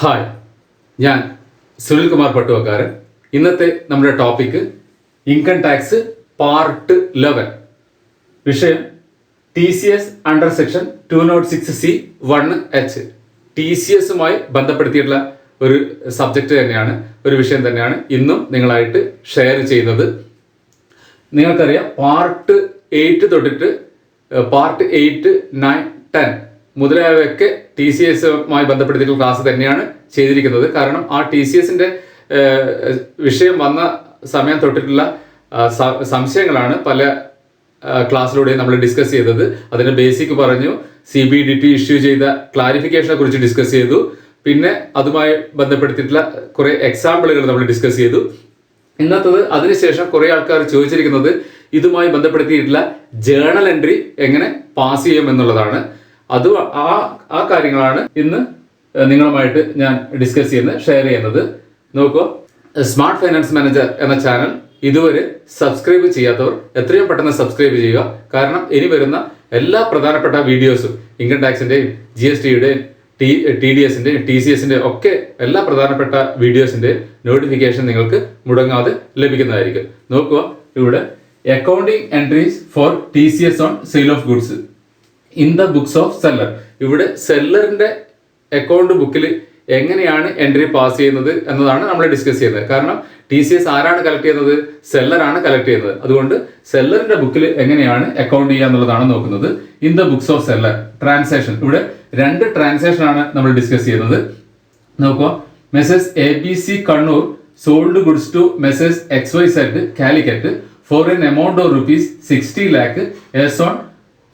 Hi, ഞാൻ സുനിൽകുമാർ പട്ടുവക്കാരൻ. ഇന്നത്തെ നമ്മുടെ ടോപ്പിക്ക് ഇൻകം ടാക്സ് പാർട്ട് 11. വിഷയം TCS അണ്ടർ സെക്ഷൻ 206C(1H). TCSുമായി ബന്ധപ്പെടുത്തിയിട്ടുള്ള ഒരു സബ്ജക്റ്റ് തന്നെയാണ്, ഒരു വിഷയം തന്നെയാണ് ഇന്നും നിങ്ങളായിട്ട് ഷെയർ ചെയ്യുന്നത്. നിങ്ങൾക്കറിയാം, പാർട്ട് 8 തൊട്ടിട്ട് പാർട്ട് 8, 9, 10 മുതലായവയൊക്കെ TCSുമായി ബന്ധപ്പെടുത്തിയിട്ടുള്ള ക്ലാസ് തന്നെയാണ് ചെയ്തിരിക്കുന്നത്. കാരണം ആ TCSന്റെ വിഷയം വന്ന സമയം തൊട്ടിട്ടുള്ള സംശയങ്ങളാണ് പല ക്ലാസ്സിലൂടെയും നമ്മൾ ഡിസ്കസ് ചെയ്തത്. അതിന്റെ ബേസിക് പറഞ്ഞു, CBDT ഇഷ്യൂ ചെയ്ത ക്ലാരിഫിക്കേഷനെ കുറിച്ച് ഡിസ്കസ് ചെയ്തു. പിന്നെ അതുമായി ബന്ധപ്പെടുത്തിയിട്ടുള്ള കുറെ എക്സാമ്പിളുകൾ നമ്മൾ ഡിസ്കസ് ചെയ്തു. ഇന്നത്തത് അതിനുശേഷം കുറെ ആൾക്കാർ ചോദിച്ചിരിക്കുന്നത് ഇതുമായി ബന്ധപ്പെടുത്തിയിട്ടുള്ള ജേണൽ എൻട്രി എങ്ങനെ പാസ് ചെയ്യും എന്നുള്ളതാണ്. അത് ആ കാര്യങ്ങളാണ് ഇന്ന് നിങ്ങളുമായിട്ട് ഞാൻ ഡിസ്കസ് ചെയ്യുന്നത്, ഷെയർ ചെയ്യുന്നത്. നോക്കൂ, സ്മാർട്ട് ഫൈനാൻസ് മാനേജർ എന്ന ചാനൽ ഇതുവരെ സബ്സ്ക്രൈബ് ചെയ്യാത്തവർ എത്രയും പെട്ടെന്ന് സബ്സ്ക്രൈബ് ചെയ്യുക. കാരണം ഇനി വരുന്ന എല്ലാ പ്രധാനപ്പെട്ട വീഡിയോസും ഇൻകം ടാക്സിന്റെയും GSTയുടെയും TDSന്റെയും TCSന്റെയും ഒക്കെ എല്ലാ പ്രധാനപ്പെട്ട വീഡിയോസിന്റെ നോട്ടിഫിക്കേഷൻ നിങ്ങൾക്ക് മുടങ്ങാതെ ലഭിക്കുന്നതായിരിക്കും. നോക്കുക, ഇവിടെ accounting entries for TCS on sale of goods in the books of seller. ഇവിടെ സെല്ലറിന്റെ അക്കൗണ്ട് ബുക്കിൽ എങ്ങനെയാണ് എൻട്രി പാസ് ചെയ്യുന്നത് എന്നതാണ് നമ്മൾ ഡിസ്കസ് ചെയ്യുന്നത്. കാരണം TCS ആരാണ് കളക്ട് ചെയ്യുന്നത്? സെല്ലറാണ് കളക്ട് ചെയ്യുന്നത്. അതുകൊണ്ട് സെല്ലറിന്റെ ബുക്കിൽ എങ്ങനെയാണ് അക്കൗണ്ട് ചെയ്യുക എന്നുള്ളതാണ് നോക്കുന്നത്. In the books of seller transaction, ഇവിടെ 2 ട്രാൻസാക്ഷൻ ആണ് നമ്മൾ ഡിസ്കസ് ചെയ്യുന്നത്. നോക്കുക, messrs ABC Kannur sold goods to messrs XYZ Calicut for an amount of ₹60 lakh as on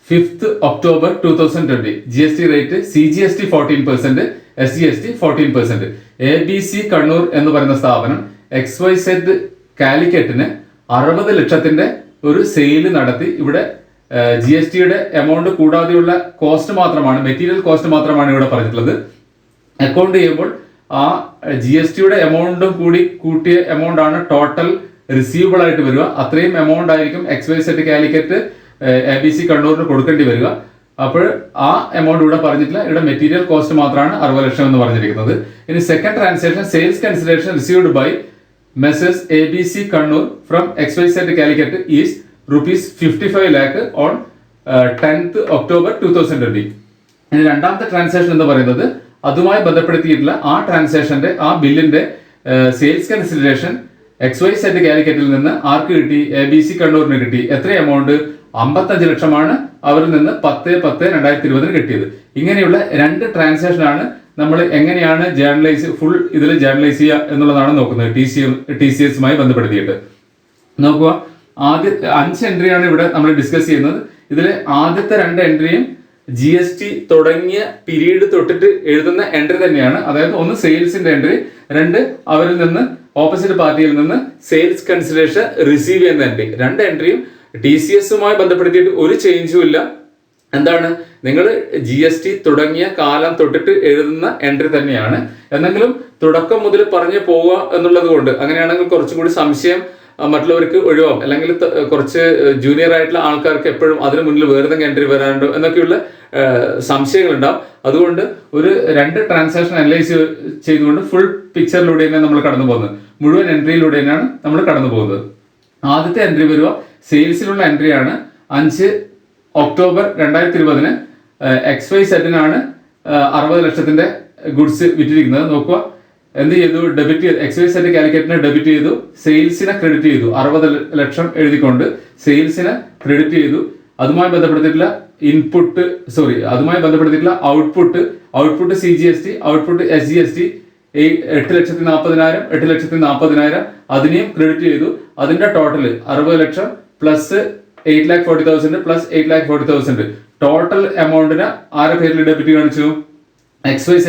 5th October 2020. GST rate CGST 14%, SGST 14%. ABC Kannur എന്ന് പറയുന്ന സ്ഥാപനം XYZ കാലിക്കറ്റിന് 60 ലക്ഷത്തിന്റെ ഒരു സെയിൽ നടത്തി. ഇവിടെ GSTയുടെ എമൗണ്ട് കൂടാതെയുള്ള കോസ്റ്റ് മാത്രമാണ്, മെറ്റീരിയൽ കോസ്റ്റ് മാത്രമാണ് ഇവിടെ പറഞ്ഞിട്ടുള്ളത്. അക്കൗണ്ട് ചെയ്യുമ്പോൾ ആ GSTയുടെ എമൗണ്ടും കൂടി കൂട്ടിയ എമൗണ്ട് ആണ് ടോട്ടൽ റിസീവബിൾ ആയിട്ട് വരിക. അത്രയും എമൗണ്ട് ആയിരിക്കും XYZ കാലിക്കറ്റ് ABC കണ്ണൂരിന് കൊടുക്കേണ്ടി വരിക. അപ്പോൾ ആ എമൗണ്ട് ഇവിടെ പറഞ്ഞിട്ടില്ല. ഇവിടെ മെറ്റീരിയൽ കോസ്റ്റ് മാത്രമാണ് 60 ലക്ഷം എന്ന് പറഞ്ഞിരിക്കുന്നത്. ഇനി second transaction, sales consideration received by messrs ABC Kannur from XYZ Calicut is ₹55 lakh on 10th October 2020. ഇനി രണ്ടാമത്തെ ട്രാൻസാക്ഷൻ എന്ന് പറയുന്നത് അതുമായി ബന്ധപ്പെടുത്തിയിട്ടുള്ള ആ ട്രാൻസാക്ഷന്റെ ആ ബില്ലിന്റെ സെയിൽസ് കൺസിഡറേഷൻ XYZ കാലിക്കറ്റിൽ നിന്ന് ആർക്ക് കിട്ടി? ABC കണ്ണൂരിന് കിട്ടി. എത്ര എമൗണ്ട്? 55 ലക്ഷമാണ് അവരിൽ നിന്ന് 10/10/2020 കിട്ടിയത്. ഇങ്ങനെയുള്ള 2 ട്രാൻസാക്ഷൻ ആണ് നമ്മൾ എങ്ങനെയാണ് ജേർണലൈസ്, ഫുൾ ഇതിൽ ജേർണലൈസ് ചെയ്യുക എന്നുള്ളതാണ് നോക്കുന്നത് TCSുമായി ബന്ധപ്പെടുത്തിയിട്ട്. നോക്കുക, ആദ്യത്തെ 5 എൻട്രിയാണ് ഇവിടെ നമ്മൾ ഡിസ്കസ് ചെയ്യുന്നത്. ഇതിൽ ആദ്യത്തെ 2 എൻട്രിയും GST തുടങ്ങിയ പീരീഡ് തൊട്ടിട്ട് എഴുതുന്ന എൻട്രി തന്നെയാണ്. അതായത് ഒന്ന് സെയിൽസിന്റെ എൻട്രി, 2 അവരിൽ നിന്ന് ഓപ്പോസിറ്റ് പാർട്ടിയിൽ നിന്ന് സെയിൽസ് കൺസിഡറേഷൻ റിസീവ് ചെയ്യുന്ന എൻട്രി. 2 എൻട്രിയും TCSുമായി ബന്ധപ്പെടുത്തിയിട്ട് ഒരു ചേഞ്ചും ഇല്ല. എന്താണ്, നിങ്ങൾ GST തുടങ്ങിയ കാലം തൊട്ടിട്ട് എഴുതുന്ന എൻട്രി തന്നെയാണ്. എന്നെങ്കിലും തുടക്കം മുതൽ പറഞ്ഞു പോവുക എന്നുള്ളത് കൊണ്ട് അങ്ങനെയാണെങ്കിൽ കുറച്ചും കൂടി സംശയം മറ്റുള്ളവർക്ക് ഒഴിവാകും. അല്ലെങ്കിൽ കുറച്ച് ജൂനിയർ ആയിട്ടുള്ള ആൾക്കാർക്ക് എപ്പോഴും അതിന് മുന്നിൽ വേറെ എൻട്രി വരാനുണ്ടോ എന്നൊക്കെയുള്ള സംശയങ്ങൾ ഉണ്ടാവും. അതുകൊണ്ട് ഒരു 2 ട്രാൻസാക്ഷൻ അനലൈസ് ചെയ്തുകൊണ്ട് ഫുൾ പിക്ചറിലൂടെ തന്നെയാണ് നമ്മൾ കടന്നു പോകുന്നത്. മുഴുവൻ എൻട്രിയിലൂടെ തന്നെയാണ് നമ്മൾ കടന്നു പോകുന്നത്. ആദ്യത്തെ എൻട്രി വരിക സെയിൽസിലുള്ള എൻട്രിയാണ്. 5 October 2020 XYZനാണ് 60 ലക്ഷത്തിന്റെ ഗുഡ്സ് വിറ്റിരിക്കുന്നത്. നോക്കുക, എന്ത് ചെയ്തു? ഡെബിറ്റ് ചെയ്തു. XYZ കാലിക്കറ്റിനെ ഡെബിറ്റ് ചെയ്തു, സെയിൽസിനെ ക്രെഡിറ്റ് ചെയ്തു. 60 ലക്ഷം എഴുതിക്കൊണ്ട് സെയിൽസിനെ ക്രെഡിറ്റ് ചെയ്തു. അതുമായി ബന്ധപ്പെടുത്തിയിട്ടുള്ള അതുമായി ബന്ധപ്പെടുത്തിയിട്ടുള്ള ഔട്ട്പുട്ട് CGST, ഔട്ട്പുട്ട് SGST 8,40,000, 8,40,000 അതിനെയും ക്രെഡിറ്റ് ചെയ്തു. അതിന്റെ ടോട്ടൽ 60 ലക്ഷം പ്ലസ് 8,40,000 പ്ലസ് 8,40,000 ടോട്ടൽ എമൗണ്ടിന് ആരുടെ പേരിൽ ഡെബിറ്റ് കാണിച്ചു? XYZ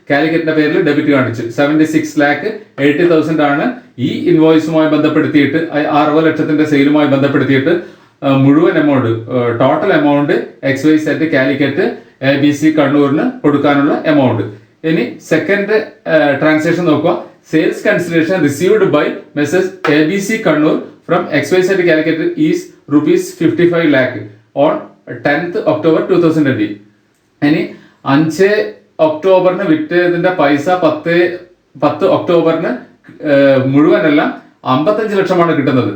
കാലിക്കറ്റിന്റെ പേരിൽ ഡെബിറ്റ് കാണിച്ചു. 76,80,000 ആണ് ഈ ഇൻവോയ്സുമായി ബന്ധപ്പെടുത്തിയിട്ട് 60 ലക്ഷത്തിന്റെ സെയിലുമായി ബന്ധപ്പെടുത്തിയിട്ട് മുഴുവൻ amount, total amount XYZ Calicut ABC കണ്ണൂരിന് കൊടുക്കാനുള്ള എമൗണ്ട്. ഇനി സെക്കൻഡ് ട്രാൻസാക്ഷൻ നോക്കുക, sales consideration received by messrs ABC Kannur from XYZ Calicut is ₹55 lakh on 10th October 2020. ഇനി 5 ഒക്ടോബറിന് വിറ്റതിന്റെ പൈസ 10 ഒക്ടോബറിന് മുഴുവനല്ല 55 ലക്ഷമാണ് കിട്ടുന്നത്.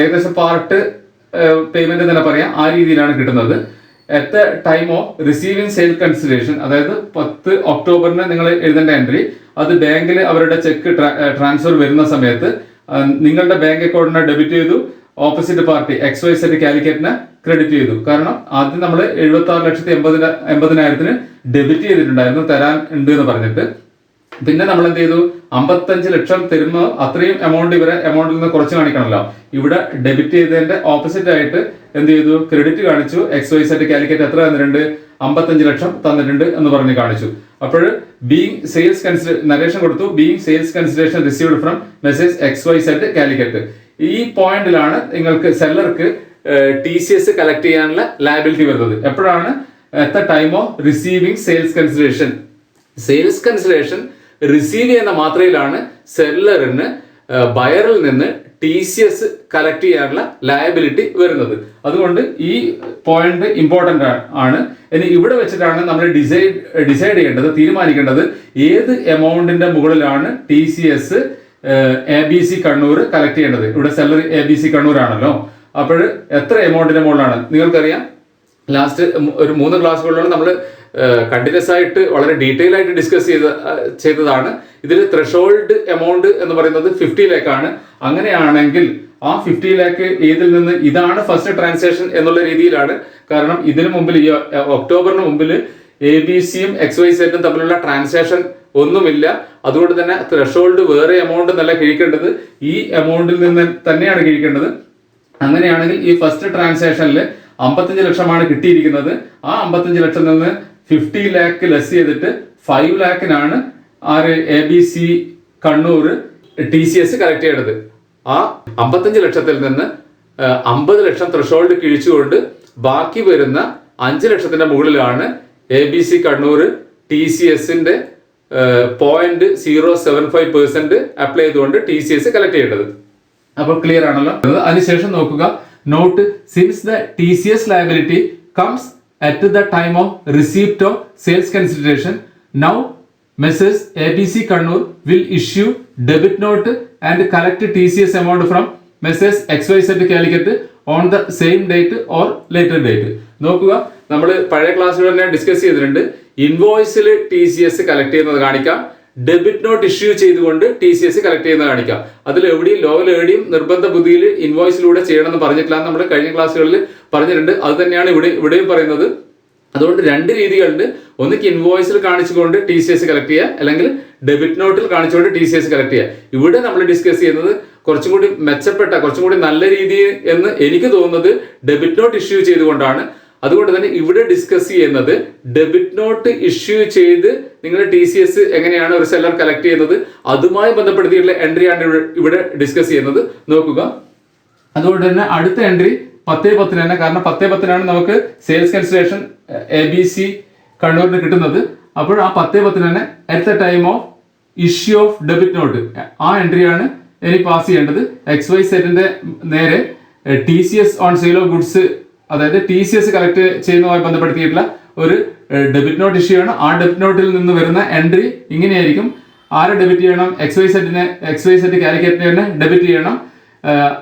ഏകദേശം പാർട്ട് പേയ്മെന്റ് തന്നെ പറയാം, ആ രീതിയിലാണ് കിട്ടുന്നത്. At the time of receiving sale consideration, അതായത് 10 ഒക്ടോബറിന് നിങ്ങൾ എഴുതേണ്ട എൻട്രി, അത് ബാങ്കിൽ അവരുടെ ചെക്ക് ട്രാൻസ്ഫർ വരുന്ന സമയത്ത് നിങ്ങളുടെ ബാങ്ക് അക്കൗണ്ടിനെ ഡെബിറ്റ് ചെയ്തു, ഓപ്പോസിറ്റ് പാർട്ടി XYZ കാലിക്കറ്റിനെ ക്രെഡിറ്റ് ചെയ്തു. കാരണം ആദ്യം നമ്മൾ 76,80,000 ഡെബിറ്റ് ചെയ്തിട്ടുണ്ടായിരുന്നു, തരാൻ ഉണ്ട് എന്ന് പറഞ്ഞിട്ട്. പിന്നെ നമ്മൾ എന്ത് ചെയ്തു, 55 ലക്ഷം തരുമ്പോൾ അത്രയും എമൗണ്ടിൽ നിന്ന് കുറച്ച് കാണിക്കണമല്ലോ. ഇവിടെ ഡെബിറ്റ് ചെയ്തതിന്റെ ഓപ്പോസിറ്റ് ആയിട്ട് എന്ത് ചെയ്തു, ക്രെഡിറ്റ് കാണിച്ചു. XYZ കാലിക്കറ്റ് എത്ര തന്നിട്ടുണ്ട്, 55 ലക്ഷം തന്നിട്ടുണ്ട് എന്ന് പറഞ്ഞ് കാണിച്ചു. അപ്പോൾ ബീങ് സെയിൽസ് നരേഷൻ കൊടുത്തു, being sales consideration received from message XYZ Calicut. ഈ പോയിന്റിലാണ് നിങ്ങൾക്ക് സെല്ലർക്ക് TCS കളക്ട് ചെയ്യാനുള്ള ലയബിലിറ്റി വരുന്നത്. എപ്പോഴാണ്, at the time of receiving sales consideration. Sales consideration receive ചെയ്യുന്ന മാത്രയിലാണ് സെല്ലറിന് ബയറിൽ നിന്ന് TCS കളക്ട് ചെയ്യാനുള്ള ലയബിലിറ്റി വരുന്നത്. അതുകൊണ്ട് ഈ പോയിന്റ് ഇമ്പോർട്ടന്റ് ആണ്. ഇനി ഇവിടെ വെച്ചിട്ടാണ് നമ്മൾ ഡിസൈഡ് ചെയ്യേണ്ടത്, തീരുമാനിക്കേണ്ടത് ഏത് എമൗണ്ടിന്റെ മുകളിലാണ് TCS ABC കണ്ണൂർ കളക്ട് ചെയ്യേണ്ടത്. ഇവിടെ സെല്ലർ ABC കണ്ണൂർ ആണല്ലോ. അപ്പോൾ എത്ര എമൗണ്ടിന്റെ മുകളിലാണ് നിങ്ങൾക്കറിയാം. ലാസ്റ്റ് ഒരു 3 ക്ലാസ്സുകളിലാണ് നമ്മൾ കണ്ടിന്യൂസ് ആയിട്ട് വളരെ ഡീറ്റെയിൽ ആയിട്ട് ഡിസ്കസ് ചെയ്തതാണ്. ഇതിൽ ത്രെഷോൾഡ് എമൗണ്ട് എന്ന് പറയുന്നത് 50 ലാഖാണ്. അങ്ങനെയാണെങ്കിൽ ആ 50 ലാഖ് ഏതിൽ നിന്ന്, ഇതാണ് ഫസ്റ്റ് ട്രാൻസാക്ഷൻ എന്നുള്ള രീതിയിലാണ്. കാരണം ഇതിനു മുമ്പിൽ ഈ ഒക്ടോബറിന് മുമ്പിൽ ABCയും XYZും തമ്മിലുള്ള ട്രാൻസാക്ഷൻ ഒന്നുമില്ല. അതുകൊണ്ട് തന്നെ ത്രെഷോൾഡ് വേറെ എമൗണ്ട് എന്നല്ല കിഴിക്കേണ്ടത്, ഈ എമൗണ്ടിൽ നിന്ന് തന്നെയാണ് കിഴിക്കേണ്ടത്. അങ്ങനെയാണെങ്കിൽ ഈ ഫസ്റ്റ് ട്രാൻസാക്ഷനിൽ 55 ലക്ഷമാണ് കിട്ടിയിരിക്കുന്നത്. ആ 55 ലക്ഷം നിന്ന് 50 ലാഖ് ലെസ് ചെയ്തിട്ട് 5 ലാഖിനാണ് ABC കണ്ണൂർ TCS കളക്ട് ചെയ്യേണ്ടത്. ആ 55 ലക്ഷത്തിൽ നിന്ന് 50 ലക്ഷം ത്രെഷോൾഡ് കിഴിച്ചുകൊണ്ട് ബാക്കി വരുന്ന 5 ലക്ഷത്തിന്റെ മുകളിലാണ് ABC കണ്ണൂർ TCSന്റെ 0.075% അപ്ലൈ ചെയ്തുകൊണ്ട് TCS കളക്ട് ചെയ്യേണ്ടത്. അപ്പോൾ ക്ലിയർ ആണല്ലോ. അതിനുശേഷം നോക്കുക, note, since the TCS liability comes at the time of receipt of sales consideration, now Messrs. ABC Kannur will issue debit note and collect TCS amount from Messrs. XYZ Calicut on the same date or later date. നോക്കുക, നമ്മൾ പഴയ ക്ലാസ്സുകൾ തന്നെ discuss ചെയ്തിട്ടുണ്ട്. ഇൻവോയ്സിൽ TCS collect ചെയ്യുന്നത് കാണിക്കാം, debit not issue ചെയ്തുകൊണ്ട് TCS collect ചെയ്യുന്നത് കാണിക്കാം. അതിൽ എവിടെയും ലോവൽ എവിടെയും നിർബന്ധ ബുദ്ധിയിൽ ഇൻവോയ്സിലൂടെ ചെയ്യണമെന്ന് പറഞ്ഞിട്ടില്ല, നമ്മൾ കഴിഞ്ഞ ക്ലാസ്സുകളിൽ പറഞ്ഞിട്ടുണ്ട്. അത് തന്നെയാണ് ഇവിടെയും പറയുന്നത്. അതുകൊണ്ട് 2 രീതികളുണ്ട്. ഒന്നിക്ക് ഇൻവോയ്സിൽ കാണിച്ചുകൊണ്ട് TCS കളക്ട് ചെയ്യുക, അല്ലെങ്കിൽ ഡെബിറ്റ് നോട്ടിൽ കാണിച്ചുകൊണ്ട് TCS കളക്ട് ചെയ്യുക. ഇവിടെ നമ്മൾ ഡിസ്കസ് ചെയ്യുന്നത് കുറച്ചും കൂടി മെച്ചപ്പെട്ട, കുറച്ചും കൂടി നല്ല രീതി എന്ന് എനിക്ക് തോന്നുന്നത് ഡെബിറ്റ് നോട്ട് ഇഷ്യൂ ചെയ്തുകൊണ്ടാണ്. അതുകൊണ്ട് തന്നെ ഇവിടെ ഡിസ്കസ് ചെയ്യുന്നത് ഡെബിറ്റ് നോട്ട് ഇഷ്യൂ ചെയ്ത് നിങ്ങൾ TCS എങ്ങനെയാണ് ഒരു സെല്ലർ കളക്ട് ചെയ്യുന്നത്, അതുമായി ബന്ധപ്പെടുത്തിയിട്ടുള്ള എൻട്രിയാണ് ഇവിടെ ഡിസ്കസ് ചെയ്യുന്നത്. നോക്കുക, അതുകൊണ്ട് തന്നെ അടുത്ത എൻട്രി 10/10 തന്നെ. കാരണം 10/10 നമുക്ക് സെയിൽസ് കൺസിഡറേഷൻ ABC കണ്ണൂരിന് കിട്ടുന്നത്. അപ്പോൾ ആ 10/10 തന്നെ at the time of issue of debit not, ആ എൻട്രിയാണ് ഇനി പാസ് ചെയ്യേണ്ടത്. XYZന്റെ നേരെ TCS on sale of goods, അതായത് TCS കളക്ട് ചെയ്യുന്നതുമായി ബന്ധപ്പെടുത്തിയിട്ടുള്ള ഒരു ഡെബിറ്റ് നോട്ട് ഇഷ്യൂ ആണ്. ആ ഡെബിറ്റ് നോട്ടിൽ നിന്ന് വരുന്ന എൻട്രി ഇങ്ങനെയായിരിക്കും. ആരെ ഡെബിറ്റ് ചെയ്യണം, XYZ കാലിക്കറ്റിനെ തന്നെ ഡെബിറ്റ് ചെയ്യണം.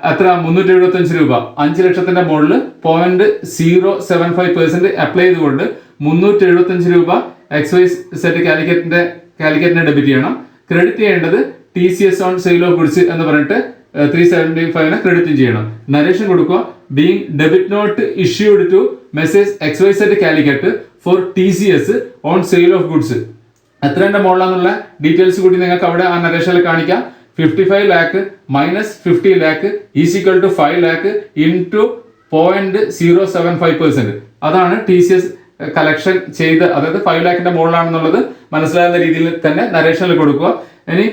എത്ര, 375 രൂപ. 5 ലക്ഷത്തിന്റെ മുകളിൽ 0.075% അപ്ലൈ ചെയ്തുകൊണ്ട് 375 രൂപ XYZ കാലിക്കറ്റിനെ ഡെബിറ്റ് ചെയ്യണം. ക്രെഡിറ്റ് ചെയ്യേണ്ടത് TCS on sale of goods എന്ന് പറഞ്ഞിട്ട് 375 ക്രെഡിറ്റ് ചെയ്യണം. നരേഷൻ കൊടുക്കുക, being debit note issued to message XYZ Calicut for TCS on sale of goods. എത്രയുടെ മുകളിലാന്നുള്ള ഡീറ്റെയിൽസ് കൂടി നിങ്ങൾക്ക് അവിടെ ആ നരേഷനിൽ കാണിക്കാം. 55 lakh minus 50 lakh equal to 5 lakh into 0.075%. അതാണ് TCS കളക്ഷൻ ചെയ്ത്, അതായത് 5 ലാഖിന്റെ മുകളിലാണെന്നുള്ളത് മനസ്സിലാകുന്ന രീതിയിൽ തന്നെ നരേഷനിൽ കൊടുക്കുക. ഇനി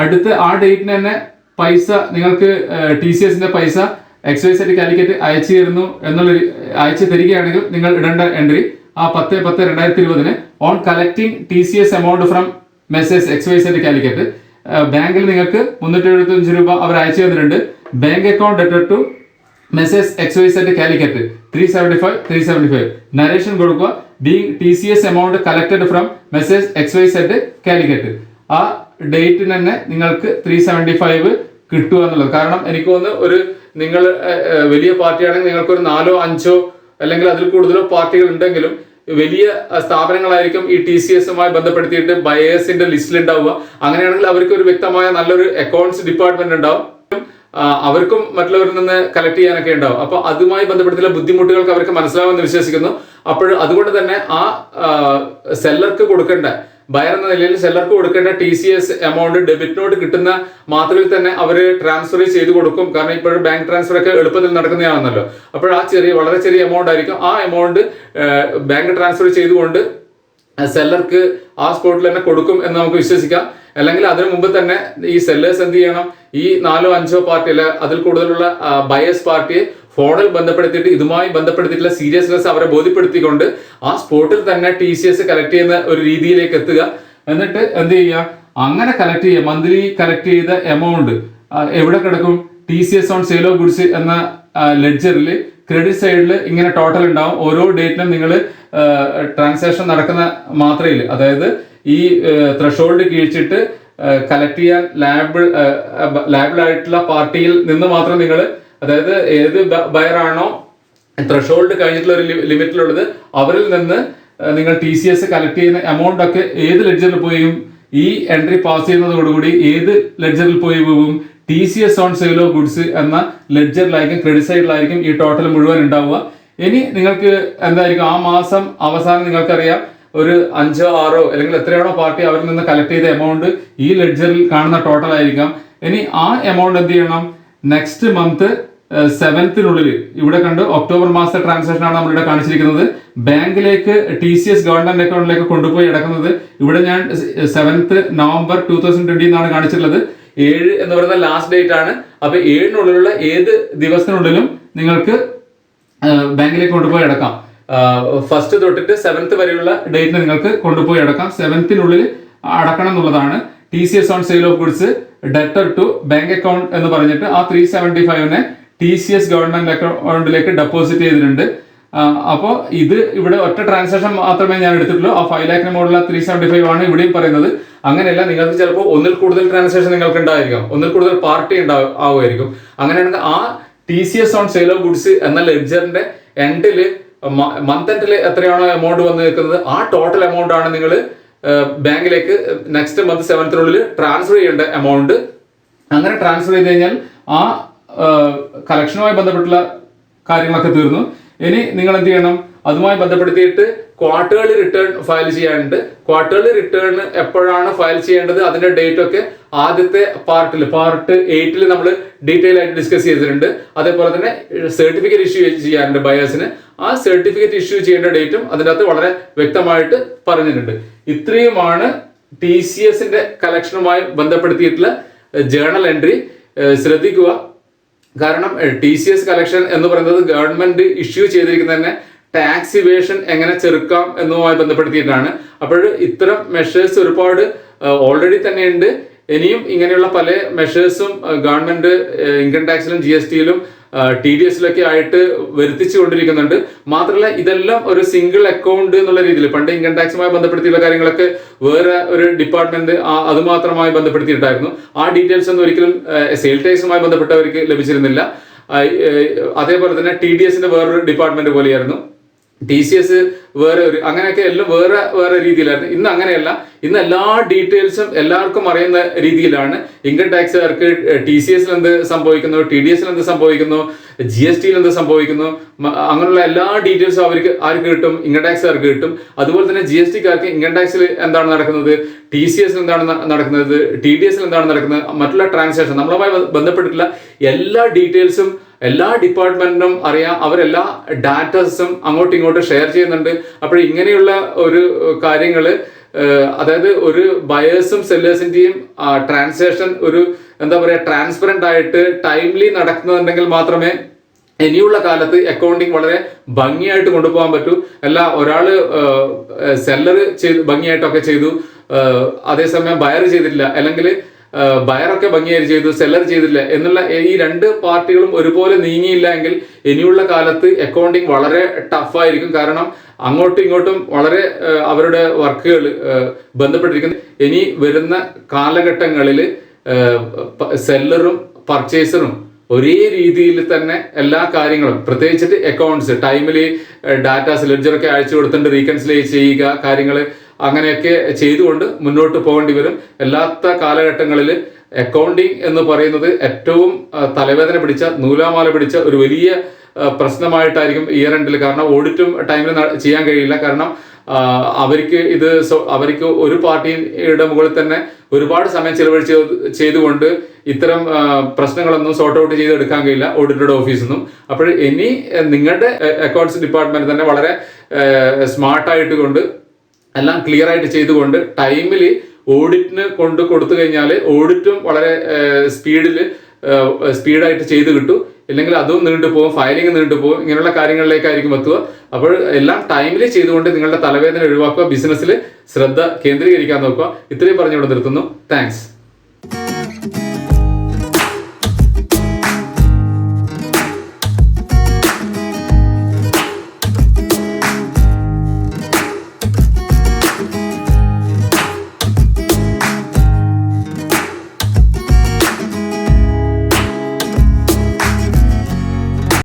അടുത്ത ആ ഡേറ്റിന് തന്നെ പൈസ നിങ്ങൾക്ക് TCSന്റെ പൈസ XYZ കാലിക്കറ്റ് അയച്ചു തരികയാണെങ്കിൽ നിങ്ങൾ ഇടേണ്ട എൻട്രി ആ 10/10/2020 on collecting TCS amount from message XYZ Calicut. ബാങ്കിൽ നിങ്ങൾക്ക് 375 രൂപ അവർ അയച്ചു തന്നിട്ടുണ്ട്. Bank account debtor to message XYZ Calicut 375. Narration കൊടുക്കുക, being TCS amount collected from message XYZ Calicut. ആ ഡേറ്റിന് തന്നെ നിങ്ങൾക്ക് 375 കിട്ടുക എന്നുള്ളത്. കാരണം എനിക്ക് തോന്നുന്നു ഒരു നിങ്ങൾ വലിയ പാർട്ടിയാണെങ്കിൽ നിങ്ങൾക്ക് ഒരു 4 5 അല്ലെങ്കിൽ അതിൽ കൂടുതലോ പാർട്ടികൾ ഉണ്ടെങ്കിലും വലിയ സ്ഥാപനങ്ങളായിരിക്കും ഈ TCSുമായി ബന്ധപ്പെടുത്തിയിട്ട് ബയേഴ്സിന്റെ ലിസ്റ്റിൽ ഉണ്ടാവുക. അങ്ങനെയാണെങ്കിൽ അവർക്ക് ഒരു വ്യക്തമായ നല്ലൊരു അക്കൗണ്ട്സ് ഡിപ്പാർട്ട്മെന്റ് ഉണ്ടാവും. അവർക്കും മറ്റുള്ളവരിൽ നിന്ന് കളക്ട് ചെയ്യാനൊക്കെ ഉണ്ടാവും. അപ്പൊ അതുമായി ബന്ധപ്പെട്ടുള്ള ബുദ്ധിമുട്ടുകൾക്ക് അവർക്ക് മനസ്സിലാവുമെന്ന് വിശ്വസിക്കുന്നു. അപ്പോൾ അതുകൊണ്ട് തന്നെ ആ സെല്ലർക്ക് കൊടുക്കേണ്ട, ബയർ എന്ന നിലയിൽ സെല്ലർക്ക് കൊടുക്കേണ്ട TCS എമൗണ്ട് ഡെബിറ്റ് നോട്ട് കിട്ടുന്ന മാത്രയിൽ തന്നെ അവർ ട്രാൻസ്ഫർ ചെയ്ത് കൊടുക്കും. കാരണം ഇപ്പോഴും ബാങ്ക് ട്രാൻസ്ഫർ ഒക്കെ എളുപ്പത്തിൽ നടക്കുന്നതാണല്ലോ. അപ്പോൾ ആ വളരെ ചെറിയ എമൗണ്ട് ആയിരിക്കും. ആ എമൗണ്ട് ബാങ്ക് ട്രാൻസ്ഫർ ചെയ്തുകൊണ്ട് സെല്ലർക്ക് ആ സ്പോട്ടിൽ തന്നെ കൊടുക്കും എന്ന് നമുക്ക് വിശ്വസിക്കാം. അല്ലെങ്കിൽ അതിനു മുമ്പ് തന്നെ ഈ സെല്ലേഴ്സ് എന്ത് ചെയ്യണം, ഈ 4 5 പാർട്ടി അല്ല അതിൽ കൂടുതലുള്ള ബയേഴ്സ് പാർട്ടിയെ ഫോണിൽ ബന്ധപ്പെടുത്തിയിട്ട് ഇതുമായി ബന്ധപ്പെടുത്തിയിട്ടുള്ള സീരിയസ്നെസ് അവരെ ബോധ്യപ്പെടുത്തിക്കൊണ്ട് ആ സ്പോട്ടിൽ തന്നെ TCS കളക്ട് ചെയ്യുന്ന ഒരു രീതിയിലേക്ക് എത്തുക. എന്നിട്ട് എന്ത് ചെയ്യുക, അങ്ങനെ കളക്ട് ചെയ്യുക. മന്ത്ലി കളക്ട് ചെയ്ത എമൗണ്ട് എവിടെ കിടക്കും? TCS on sale of goods എന്ന ലെഡ്ജറിൽ ക്രെഡിറ്റ് സൈഡിൽ ഇങ്ങനെ ടോട്ടൽ ഉണ്ടാവും. ഓരോ ഡേറ്റിനും നിങ്ങൾ ട്രാൻസാക്ഷൻ നടക്കുന്ന മാത്രയിൽ, അതായത് ഈ ത്രഷോൾഡ് കീഴിച്ചിട്ട് കളക്ട് ചെയ്യാൻ ലാബിൾ ആയിട്ടുള്ള പാർട്ടിയിൽ നിന്ന് മാത്രം നിങ്ങൾ, അതായത് ഏത് ബയറാണോ ത്രഷോൾഡ് കഴിഞ്ഞിട്ടുള്ള ഒരു ലിമിറ്റിലുള്ളത് അവരിൽ നിന്ന് നിങ്ങൾ TCS കളക്ട് ചെയ്യുന്ന എമൗണ്ട് ഒക്കെ ഏത് ലെഡ്ജറിൽ പോയും ഈ എൻട്രി പാസ് ചെയ്യുന്നതോടുകൂടി ഏത് ലെഡ്ജറിൽ പോയി പോകും? TCS on sale of goods എന്ന ലെഡ്ജറിലായിരിക്കും, ക്രെഡിറ്റ് സൈഡിലായിരിക്കും ഈ ടോട്ടൽ മുഴുവൻ ഉണ്ടാവുക. ഇനി നിങ്ങൾക്ക് എന്തായിരിക്കും, ആ മാസം അവസാനം നിങ്ങൾക്കറിയാം ഒരു 5 6 അല്ലെങ്കിൽ എത്രയാണോ പാർട്ടി അവരിൽ നിന്ന് കളക്ട് ചെയ്ത എമൗണ്ട് ഈ ലെഡ്ജറിൽ കാണുന്ന ടോട്ടൽ ആയിരിക്കാം. ഇനി ആ എമൗണ്ട് എന്ത് ചെയ്യണം, നെക്സ്റ്റ് മന്ത് 7th ഇവിടെ കണ്ട് ഒക്ടോബർ മാസത്തെ ട്രാൻസാക്ഷൻ ആണ് നമ്മളിവിടെ കാണിച്ചിരിക്കുന്നത്. ബാങ്കിലേക്ക് TCS ഗവൺമെന്റ് അക്കൗണ്ടിലേക്ക് കൊണ്ടുപോയി അടക്കുന്നത് ഇവിടെ ഞാൻ 7th November 2020 എന്നാണ് കാണിച്ചിട്ടുള്ളത്. 7 എന്ന് പറയുന്ന ലാസ്റ്റ് ഡേറ്റ് ആണ്. അപ്പൊ 7-നുള്ള ഏത് ദിവസത്തിനുള്ളിലും നിങ്ങൾക്ക് ബാങ്കിലേക്ക് കൊണ്ടുപോയി അടക്കാം. ഫസ്റ്റ് തൊട്ടിട്ട് 7th വരെയുള്ള ഡേറ്റിന് നിങ്ങൾക്ക് കൊണ്ടുപോയി അടക്കാം. 7th അടക്കണം എന്നുള്ളതാണ്. TCS on sale of goods debtor to bank account എന്ന് പറഞ്ഞിട്ട് ആ 375 TCS ഗവൺമെന്റ് അക്കൗണ്ടിലേക്ക് ഡെപ്പോസിറ്റ് ചെയ്തിട്ടുണ്ട്. അപ്പോൾ ഇത് ഇവിടെ ഒറ്റ ട്രാൻസാക്ഷൻ മാത്രമേ ഞാൻ എടുത്തിട്ടുള്ളൂ. ആ 5 lakh മോഡുള്ള 375 ആണ് ഇവിടെയും പറയുന്നത്. അങ്ങനെയല്ല, നിങ്ങൾക്ക് ചിലപ്പോൾ ഒന്നിൽ കൂടുതൽ ട്രാൻസാക്ഷൻ നിങ്ങൾക്ക് ഉണ്ടായിരിക്കാം, ഒന്നിൽ കൂടുതൽ പാർട്ടി ആവുമായിരിക്കും. അങ്ങനെയാണെങ്കിൽ ആ TCS on sale of goods എന്ന ലെഡ്ജറിന്റെ എൻഡിൽ മന്ത് എൻഡിൽ എത്രയാണോ എമൗണ്ട് വന്ന് നിൽക്കുന്നത് ആ ടോട്ടൽ എമൗണ്ട് ആണ് നിങ്ങൾ ബാങ്കിലേക്ക് നെക്സ്റ്റ് മന്ത് 7th ട്രാൻസ്ഫർ ചെയ്യേണ്ട എമൗണ്ട്. അങ്ങനെ ട്രാൻസ്ഫർ ചെയ്ത് കഴിഞ്ഞാൽ ആ കളക്ഷനുമായി ബന്ധപ്പെട്ടുള്ള കാര്യങ്ങളൊക്കെ തീർന്നു. ഇനി നിങ്ങൾ എന്ത് ചെയ്യണം, അതുമായി ബന്ധപ്പെടുത്തിയിട്ട് ക്വാർട്ടേർലി റിട്ടേൺ ഫയൽ ചെയ്യാനുണ്ട്. ക്വാർട്ടേർലി റിട്ടേൺ എപ്പോഴാണ് ഫയൽ ചെയ്യേണ്ടത്, അതിന്റെ ഡേറ്റ് ഒക്കെ ആദ്യത്തെ പാർട്ട് 8 നമ്മൾ ഡീറ്റെയിൽ ആയിട്ട് ഡിസ്കസ് ചെയ്തിട്ടുണ്ട്. അതേപോലെ തന്നെ സർട്ടിഫിക്കറ്റ് ഇഷ്യൂ ചെയ്യാറുണ്ട് ബയേഴ്സിന്. ആ സർട്ടിഫിക്കറ്റ് ഇഷ്യൂ ചെയ്യേണ്ട ഡേറ്റും അതിൻ്റെ അകത്ത് വളരെ വ്യക്തമായിട്ട് പറഞ്ഞിട്ടുണ്ട്. ഇത്രയുമാണ് TCSന്റെ കളക്ഷനുമായി ബന്ധപ്പെടുത്തിയിട്ടുള്ള ജേണൽ എൻട്രി. ശ്രദ്ധിക്കുക, കാരണം TCS കളക്ഷൻ എന്ന് പറയുന്നത് ഗവൺമെന്റ് ഇഷ്യൂ ചെയ്തിരിക്കുന്ന തന്നെ ടാക്സ് ഇവേഷൻ എങ്ങനെ ചെറുക്കാം എന്നുമായി ബന്ധപ്പെടുത്തിയിട്ടാണ്. അപ്പോൾ ഇത്തരം മെഷേഴ്സ് ഒരുപാട് ഓൾറെഡി തന്നെ ഉണ്ട്. ഇനിയും ഇങ്ങനെയുള്ള പല മെഷേഴ്സും ഗവൺമെന്റ് ഇൻകം ടാക്സിലും GSTയിലും TDSലൊക്കെ ആയിട്ട് വരുത്തിച്ചു കൊണ്ടിരിക്കുന്നുണ്ട്. മാത്രമല്ല ഇതെല്ലാം ഒരു സിംഗിൾ അക്കൗണ്ട് എന്നുള്ള രീതിയിൽ, പണ്ട് ഇൻകം ടാക്സുമായി ബന്ധപ്പെടുത്തിയുള്ള കാര്യങ്ങളൊക്കെ വേറെ ഒരു ഡിപ്പാർട്ട്മെന്റ് അതുമാത്രമായി ബന്ധപ്പെടുത്തിയിട്ടായിരുന്നു. ആ ഡീറ്റെയിൽസ് ഒന്നും ഒരിക്കലും സെയിൽ ടാക്സുമായി ബന്ധപ്പെട്ടവർക്ക് ലഭിച്ചിരുന്നില്ല. അതേപോലെ തന്നെ TDSന്റെ വേറൊരു ഡിപ്പാർട്ട്മെന്റ് പോലെയായിരുന്നു. TCS വേറെ ഒരു, അങ്ങനെയൊക്കെ എല്ലാം വേറെ വേറെ രീതിയിലായിരുന്നു. ഇന്ന് അങ്ങനെയല്ല. ഇന്ന് എല്ലാ ഡീറ്റെയിൽസും എല്ലാവർക്കും അറിയുന്ന രീതിയിലാണ്. ഇൻകം ടാക്സുകാർക്ക് TCSൽ എന്ത് സംഭവിക്കുന്നു, TDSൽ എന്ത് സംഭവിക്കുന്നു, GSTയിൽ എന്ത് സംഭവിക്കുന്നു, അങ്ങനെയുള്ള എല്ലാ ഡീറ്റെയിൽസും ആർക്ക് കിട്ടും? ഇൻകം ടാക്സുകാർക്ക് കിട്ടും. അതുപോലെ തന്നെ GSTക്കാർക്ക് ഇൻകം ടാക്സിൽ എന്താണ് നടക്കുന്നത്, TCSൽ എന്താണ് നടക്കുന്നത്, TDSൽ എന്താണ് നടക്കുന്നത്, മറ്റുള്ള ട്രാൻസാക്ഷൻ നമ്മളുമായി ബന്ധപ്പെട്ടിട്ടുള്ള എല്ലാ ഡീറ്റെയിൽസും എല്ലാ ഡിപ്പാർട്ട്മെന്റിനും അറിയാം. അവരെല്ലാ ഡാറ്റാസും അങ്ങോട്ടും ഇങ്ങോട്ടും ഷെയർ ചെയ്യുന്നുണ്ട്. അപ്പോൾ ഇങ്ങനെയുള്ള ഒരു കാര്യങ്ങൾ, അതായത് ഒരു ബയേഴ്സും സെല്ലേഴ്സിന്റെയും ട്രാൻസാക്ഷൻ ഒരു എന്താ പറയുക ട്രാൻസ്പെറന്റ് ആയിട്ട് ടൈംലി നടക്കുന്നുണ്ടെങ്കിൽ മാത്രമേ ഇനിയുള്ള കാലത്ത് അക്കൗണ്ടിങ് വളരെ ഭംഗിയായിട്ട് കൊണ്ടുപോകാൻ പറ്റൂ. അല്ല ഒരാള് സെല്ലർ ഭംഗിയായിട്ടൊക്കെ ചെയ്തു, അതേസമയം ബയർ ചെയ്തിട്ടില്ല, അല്ലെങ്കിൽ ബയറൊക്കെ ഭംഗിയായി ചെയ്തു, സെല്ലർ ചെയ്തില്ല എന്നുള്ള ഈ രണ്ട് പാർട്ടികളും ഒരുപോലെ നീങ്ങിയില്ല എങ്കിൽ ഇനിയുള്ള കാലത്ത് അക്കൗണ്ടിങ് വളരെ ടഫായിരിക്കും. കാരണം അങ്ങോട്ടും ഇങ്ങോട്ടും വളരെ അവരുടെ വർക്കുകൾ ബന്ധപ്പെട്ടിരിക്കുന്നു. ഇനി വരുന്ന കാലഘട്ടങ്ങളിൽ സെല്ലറും പർച്ചേസറും ഒരേ രീതിയിൽ തന്നെ എല്ലാ കാര്യങ്ങളും, പ്രത്യേകിച്ചിട്ട് അക്കൗണ്ട്സ് ടൈമിൽ ഡാറ്റാസ് ലെഡ്ജറൊക്കെ അയച്ചു കൊടുത്തിട്ട് റീകൺസിലൈ ചെയ്യുക, കാര്യങ്ങൾ അങ്ങനെയൊക്കെ ചെയ്തുകൊണ്ട് മുന്നോട്ട് പോകേണ്ടി വരും. അല്ലാത്ത കാലഘട്ടങ്ങളിൽ അക്കൗണ്ടിങ് എന്ന് പറയുന്നത് ഏറ്റവും തലവേദന പിടിച്ച, നൂലാമാല പിടിച്ച ഒരു വലിയ പ്രശ്നമായിട്ടായിരിക്കും ഇയർ എൻഡിൽ. കാരണം ഓഡിറ്റും ടൈമിൽ ചെയ്യാൻ കഴിയില്ല. കാരണം അവർക്ക് ഒരു പാർട്ടിയുടെ മുകളിൽ തന്നെ ഒരുപാട് സമയം ചെലവഴിച്ച് ചെയ്തുകൊണ്ട് ഇത്തരം പ്രശ്നങ്ങളൊന്നും സോർട്ട് ഔട്ട് ചെയ്തെടുക്കാൻ കഴിയില്ല ഓഡിറ്റഡ് ഓഫീസിൽ നിന്നും. അപ്പോൾ ഇനി നിങ്ങളുടെ അക്കൗണ്ട്സ് ഡിപ്പാർട്ട്മെന്റ് തന്നെ വളരെ സ്മാർട്ടായിട്ട് കൊണ്ട് എല്ലാം ക്ലിയർ ആയിട്ട് ചെയ്തുകൊണ്ട് ടൈമിൽ ഓഡിറ്റിന് കൊടുത്തു കഴിഞ്ഞാൽ ഓഡിറ്റും വളരെ സ്പീഡായിട്ട് ചെയ്ത് കിട്ടും. ഇല്ലെങ്കിൽ അതും നീണ്ടുപോകും, ഫയലിംഗ് നീണ്ടുപോകും, ഇങ്ങനെയുള്ള കാര്യങ്ങളിലേക്കായിരിക്കും എത്തുക. അപ്പോൾ എല്ലാം ടൈമിൽ ചെയ്തുകൊണ്ട് നിങ്ങളുടെ തലവേദന ഒഴിവാക്കുക, ബിസിനസ്സിൽ ശ്രദ്ധ കേന്ദ്രീകരിക്കാൻ നോക്കുക. ഇത്രയും പറഞ്ഞുകൊണ്ട് നിർത്തുന്നു. താങ്ക്സ്.